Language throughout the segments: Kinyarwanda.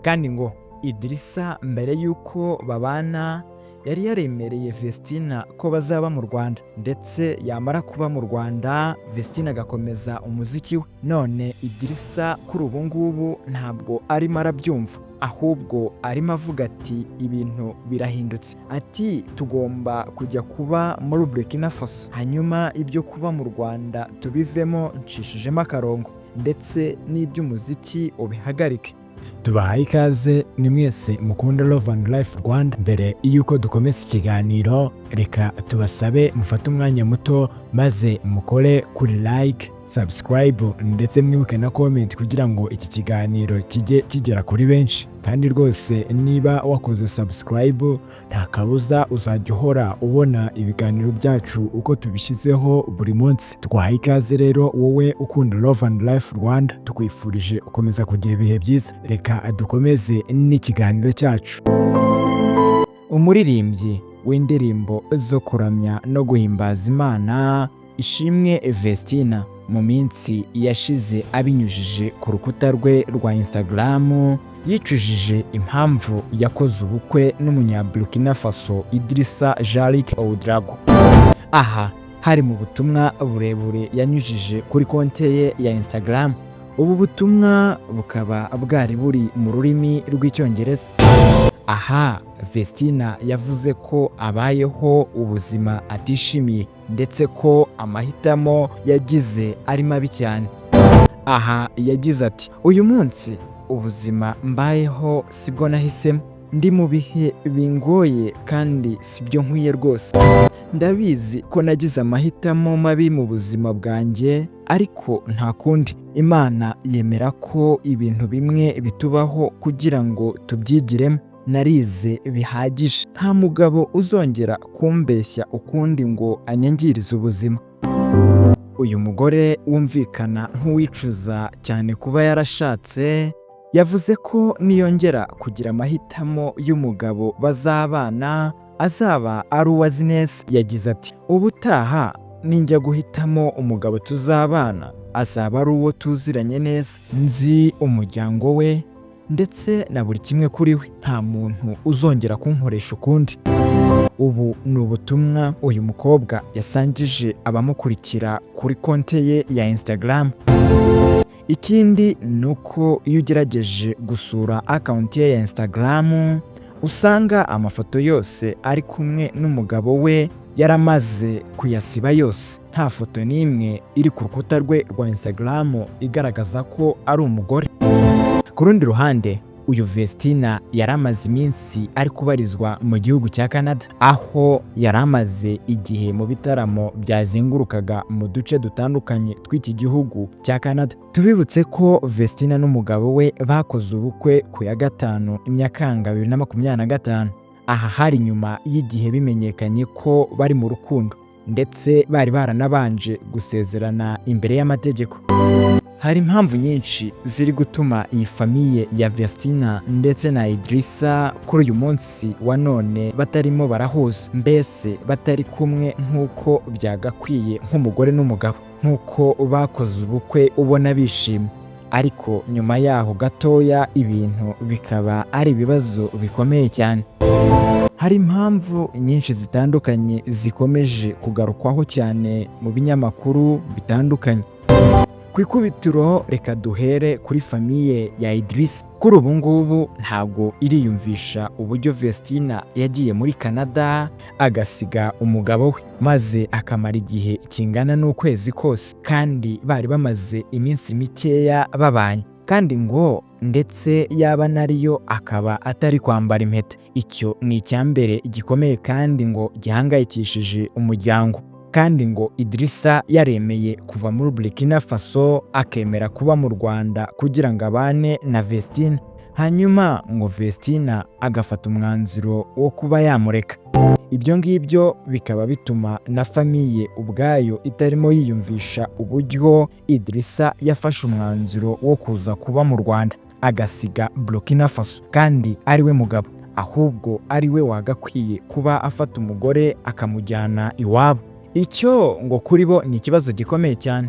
kandi ngo Idrissa mbere y'uko babana yari yaremereye Vestine ko bazaba mu Rwanda, ndetse yamara kuba mu Rwanda Vestine agakomeza umuziki we. None Idrissa kuri ubu ngubu ntabwo arimo arabyumva, ahubwo arimo avuga ati ibintu birahindutse, ati tugomba kujya kuba muri Burkina Faso, hanyuma ibyo kuba mu Rwanda tubivemo ncishijemo akarongo, ndetse n'iby'umuziki ubihagarike. Tubahaye ikaze ni mwese mukunda Love and Life Rwanda. Mbere y'uko dukomeza ikiganiro, reka tubasabe mufate umwanya muto maze mukore kuri like, subscribe ndetse mwibuke na comment kugira ngo iki kiganiro kijye kigera kuri benshi. Kandi rwose niba wakoze subscribe nta kabuza uzajya uhora ubona ibiganiro byacu uko tubishyizeho buri munsi. Twahaye ikaze rero wowe ukunda Love and Life Rwanda, tukwifurije ukomeza kugira ibihe byiza. Reka dukomeze n'ikiganiro cyacu. Umuririmbyi w'indirimbo zo kuramya no guhimbaza Imana Ishimwe Vestine mu minsi yashize abinyujije ku rukuta rwe rwa Instagram yicujije impamvu yakoze ubukwe n'umunyaburkina Faso Idrissa Yarakaye. Aha hari mu butumwa burebure yanyujije kuri konte ye ya Instagram. Ubu butumwa bukaba bwari buri mu rurimi rw'Icyongereza. Aha Vestine yavuze ko abayeho ubuzima atishimiye, ndetse ko amahitamo yagize ari mabi cyane. Aha yagize ati uyu munsi ubuzima mbayeho sibwo nahisemo, ndi mu bihe bingoye kandi sibyo nkwiye rwose. Ndabizi ko nagize amahitamo mabi mu buzima bwanjye, ariko nta kundi. Imana yemera ko ibintu bimwe bitubaho kugira ngo tubyigiremo. Narize bihagije, nta mugabo uzongera kumbeshya ukundi ngo anyangirize ubuzima. Uyu mugore wumvikana nk'uwicuza cyane kuba yarashatse, yavuze ko niyongera kugira amahitamo y'umugabo bazabana azaba ari uwazi neza. Yagize ati ubutaha ninjya guhitamo umugabo tuzabana azaba ari uwo tuziranye neza, nzi umuryango we ndetse na buri kimwe kuri we, nta muntu uzongera kunkoresha ukundi. Ubu ni ubutumwa uyu mukobwa yasangije abamukurikira kuri konte ye ya Instagram. Ikindi ni uko iyo ugerageje gusura akawunti ye ya Instagram usanga amafoto yose ari kumwe n'umugabo we yaramaze kuyasiba yose, nta foto n'imwe iri ku rukuta rwe rwa Instagram igaragaza ko ari umugore. Ku rundi ruhande, uyu Vestine yaramaze iminsi ari kubarizwa mu gihugu cya Canada, aho yaramaze igihe mu bitaramo byazengurukaga mu duce dutandukanye tw'iki gihugu cya Canada. Tubibutse ko Vestine n'umugabo we bakoze ubukwe ku ya 5 Nyakanga 2025. Aha hari nyuma y'igihe bimenyekanye ko bari mu rukundo, ndetse bari baranabanje gusezerana imbere y'amategeko. Hari impamvu nyinshi ziri gutuma iyi famiye ya Vestine ndetse na Idrissa kuri uyu munsi wa none batarimo barahuza, mbese batari kumwe nk'uko byagakwiye nk'umugore n'umugabo, nk'uko bakoze ubukwe ubona bishimye. Ariko nyuma yaho gatoya ibintu bikaba ari ibibazo bikomeye cyane. Hari impamvu nyinshi zitandukanye zikomeje kugarukwaho cyane mu binyamakuru bitandukanye. Ku ikubitiro reka duhere kuri famiye ya Idrissa. Kuri ubu ngubu ntabwo iriyumvisha uburyo Vestine yagiye muri Canada agasiga umugabo we, maze akamara igihe kingana n'ukwezi kose, kandi bari bamaze iminsi mikeya babanye, kandi ngo ndetse yaba nariyo akaba atari kwambara impeta. Icyo ni icyambere gikomeye kandi ngo gihangayikishije umuryango. Kandi ngo Idrissa yaremeye kuva muri Burkina Faso akemera kuba mu Rwanda kugira ngo abane na Vestine, hanyuma ngo Vestine agafata umwanzuro wo kuba yamureka. Ibyo ngibyo bikaba bituma na famiye ubwayo itarimo yiyumvisha uburyo Idrissa yafashe umwanzuro wo kuza kuba mu Rwanda agasiga Burkina Faso, kandi ari we mugabo, ahubwo ari we wagakwiye kuba afata umugore akamujyana iwabo. Icyo ngo kuri bo ni ikibazo gikomeye cyane.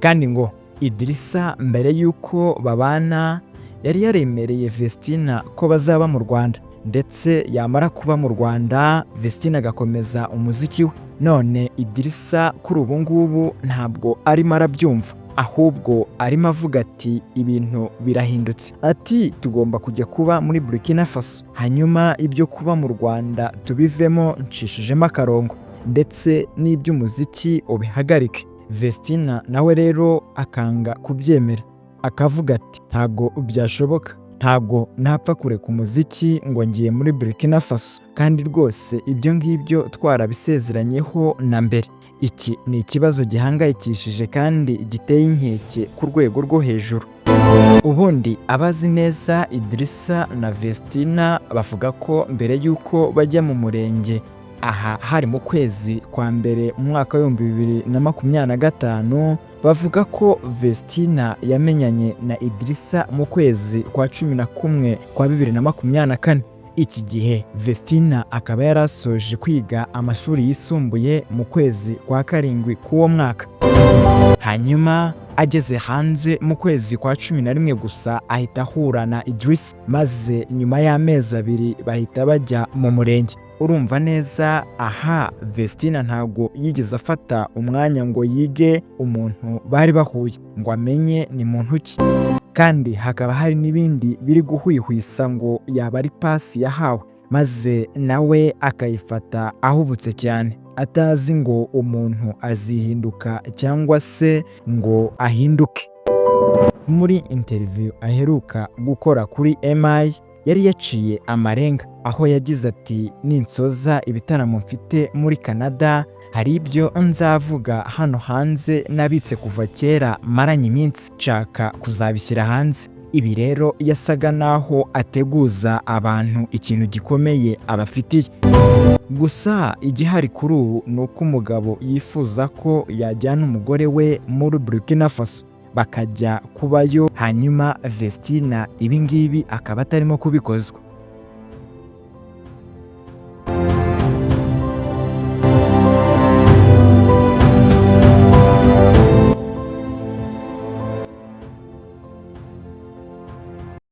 Kandi ngo Idrissa mbere y'uko babana yari yaremereye Vestine ko bazaba mu Rwanda, ndetse yamara kuba mu Rwanda Vestine agakomeza umuziki we. None Idrissa kuri ubu ngubu ntabwo arimo arabyumva, ahubwo arimo avuga ati ibintu birahindutse, ati tugomba kujya kuba muri Burkina Faso, hanyuma ibyo kuba mu Rwanda tubivemo ncishijemo akarongo, ndetse n'iby'umuziki ubihagarike. Vestine nawe rero akanga kubyemera, akavuga ati ntago byashoboka, ntago napfa kureka umuziki ngo ngiye muri Burkina Faso, kandi rwose ibyo ngibyo twarabisezeranyeho na mbere. Iki ni ikibazo gihangayikishije kandi giteye inkeke ku rwego rwo hejuru. Ubundi abazi neza Idrissa na Vestine bavuga ko mbere y'uko bajya mu murenge, aha hari mu kwezi kwa mbere mu mwaka wa 2025, bavuga ko Vestine yamenyanye na Idrissa mu kwezi kwa 11 kwa 2024. Iki gihe Vestine akaba yarasoje kwiga amashuri yisumbuye mu kwezi kwa 7 k'uwo mwaka. Hanyuma ageze hanze mu kwezi kwa 11 gusa ahita ahura na Idrissa, maze nyuma y'amezi 2 bahita bajya mu murenge. Urumva neza aha Vestine ntago yigeze afata umwanya ngo yige umuntu bari bahuye ngo amenye ni muntu ki, kandi hakaba hari n'ibindi biri guhwihwisa ngo yaba ari pasi yahawe, maze nawe akayifata ahubutse cyane, atazi ngo umuntu azihinduka cyangwa se ngo ahinduke. Muri interview aheruka gukora kuri MI yari yaciye amarenga, aho yagize ati ninsoza ibitaramo mfite muri Canada hari ibyo nzavuga hano hanze nabitse kuva kera maranye iminsi nshaka kuzabishyira hanze. Ibi rero yasaga naho ateguza abantu ikintu gikomeye abafitiye. Gusa igihari kuri ubu ni uko umugabo yifuza ko yajyana umugore we muri Burkina Faso bakajya kubayo, hanyuma Vestine ibingibi akaba atarimo kubikozwa.